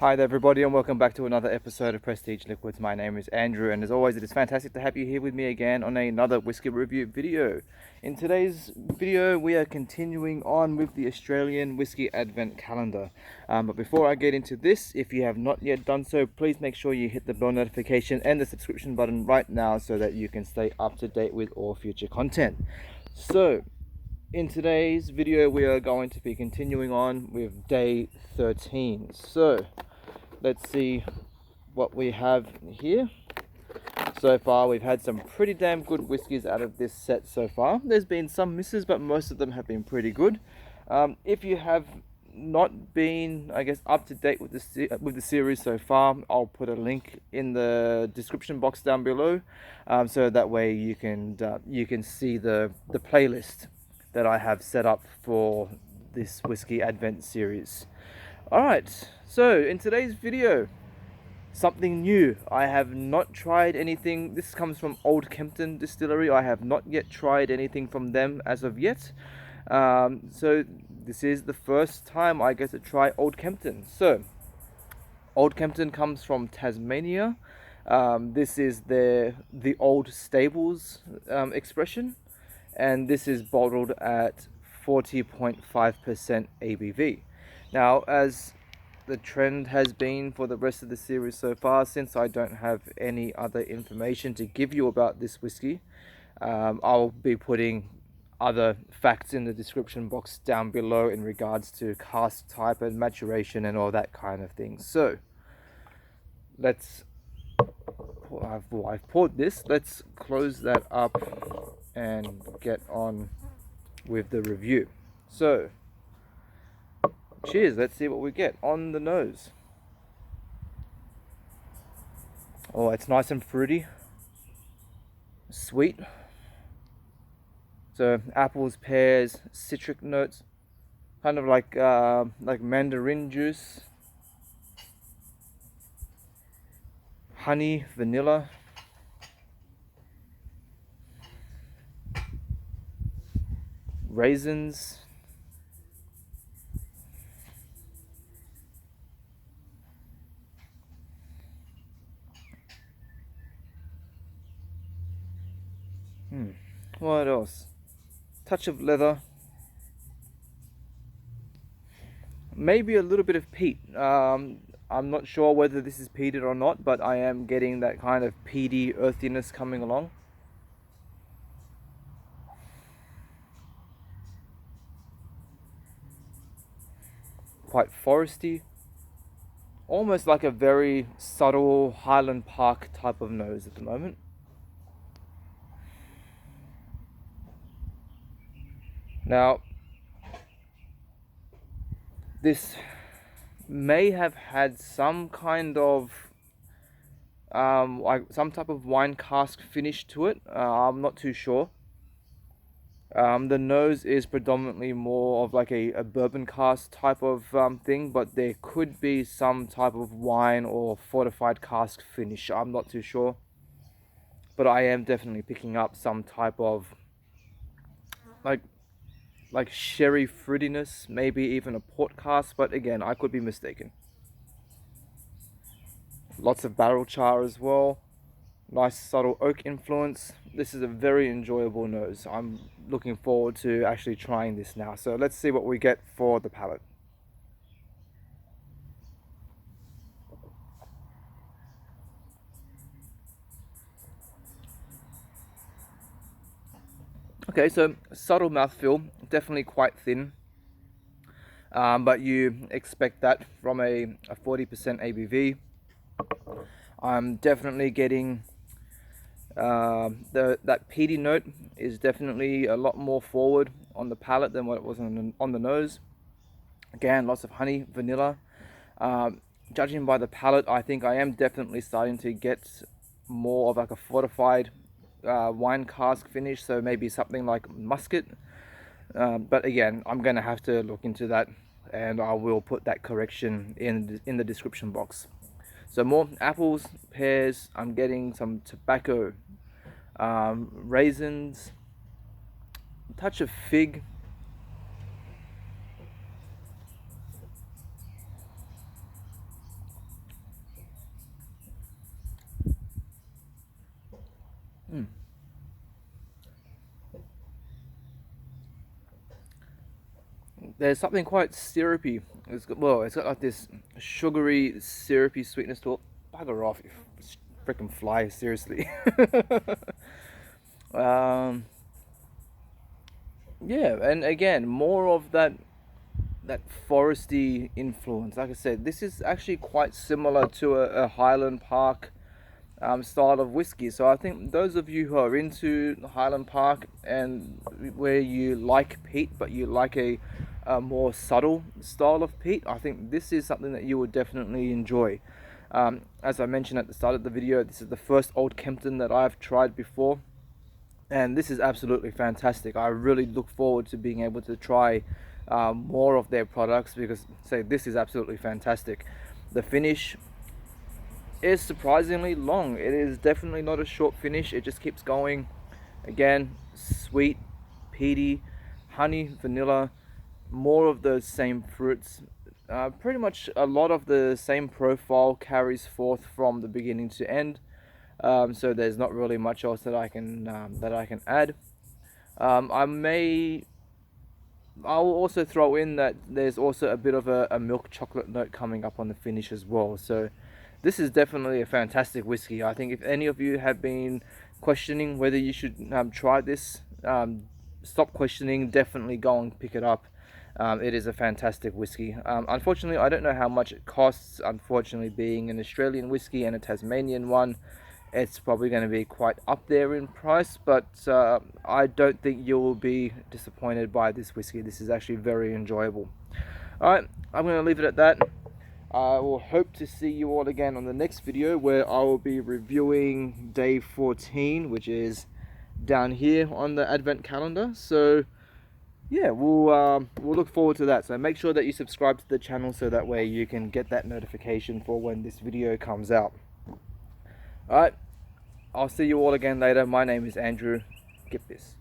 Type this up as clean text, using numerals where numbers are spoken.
Hi there everybody, and welcome back to another episode of Prestige Liquids. My name is Andrew, and as always it is fantastic to have you here with me again on another whiskey review video. In today's video we are continuing on with the Australian Whisky Advent Calendar. But before I get into this, if you have not yet done so, please make sure you hit the bell notification and the subscription button right now so that you can stay up to date with all future content. So in today's video we are going to be continuing on with day 13. So let's see what we have here. So far we've had some pretty damn good whiskies out of this set so far. There's been some misses, but most of them have been pretty good. If you have not been, I guess, up to date with the series so far, I'll put a link in the description box down below, so that way you can see the playlist that I have set up for this Whiskey Advent series. Alright, so in today's video, something new. I have not tried anything. This comes from Old Kempton Distillery. I have not yet tried anything from them as of yet. So this is the first time I get to try Old Kempton. So Old Kempton comes from Tasmania. This is the old stables expression, and this is bottled at 40.5% ABV. Now, as the trend has been for the rest of the series so far, since I don't have any other information to give you about this whiskey, I'll be putting other facts in the description box down below in regards to cask type and maturation and all that kind of thing. So I've poured this. Let's close that up and get on with the review. So cheers, let's see what we get on the nose. Oh, it's nice and fruity, sweet. So apples, pears, citric notes, kind of like mandarin juice, honey, vanilla, raisins, what else? Touch of leather, maybe a little bit of peat. I'm not sure whether this is peated or not, but I am getting that kind of peaty earthiness coming along. Quite foresty, almost like a very subtle Highland Park type of nose at the moment. Now, this may have had some kind of like some type of wine cask finish to it. I'm not too sure. The nose is predominantly more of like a bourbon cask type of thing, but there could be some type of wine or fortified cask finish. I'm not too sure, but I am definitely picking up some type of like sherry fruitiness, maybe even a port cask, but again, I could be mistaken. Lots of barrel char as well. Nice subtle oak influence. This is a very enjoyable nose. I'm looking forward to actually trying this now. So let's see what we get for the palate. Okay, so subtle mouthfeel, definitely quite thin, but you expect that from a 40% ABV. I'm definitely getting that peaty note is definitely a lot more forward on the palate than what it was on the nose. Again, lots of honey, vanilla. Judging by the palate, I think I am definitely starting to get more of like a fortified wine cask finish, so maybe something like muscat. But again, I'm going to have to look into that, and I will put that correction in the description box. So more apples, pears, I'm getting some tobacco, raisins, a touch of fig, there's something quite syrupy. It's got like this sugary, syrupy sweetness to it. Bugger off, you freaking fly, seriously. um, yeah, and again, more of that foresty influence. Like I said, this is actually quite similar to a Highland Park style of whiskey. So I think those of you who are into Highland Park and where you like peat, but you like a more subtle style of peat, I think this is something that you would definitely enjoy. As I mentioned at the start of the video, this is the first Old Kempton that I've tried before, and this is absolutely fantastic. I really look forward to being able to try more of their products, because this is absolutely fantastic. The finish is surprisingly long. It is definitely not a short finish. It just keeps going. Again, sweet, peaty, honey, vanilla, more of those same fruits. Pretty much a lot of the same profile carries forth from the beginning to end. So there's not really much else that I can add. I'll also throw in that there's also a bit of a milk chocolate note coming up on the finish as well. So this is definitely a fantastic whiskey. I think if any of you have been questioning whether you should try this, stop questioning, definitely go and pick it up. It is a fantastic whiskey. Unfortunately, I don't know how much it costs. Unfortunately, being an Australian whiskey and a Tasmanian one, it's probably going to be quite up there in price, but I don't think you will be disappointed by this whiskey. This is actually very enjoyable. Alright, I'm going to leave it at that. I will hope to see you all again on the next video, where I will be reviewing day 14, which is down here on the Advent calendar. So yeah, we'll look forward to that. So make sure that you subscribe to the channel, so that way you can get that notification for when this video comes out. Alright, I'll see you all again later. My name is Andrew. KIPPIS.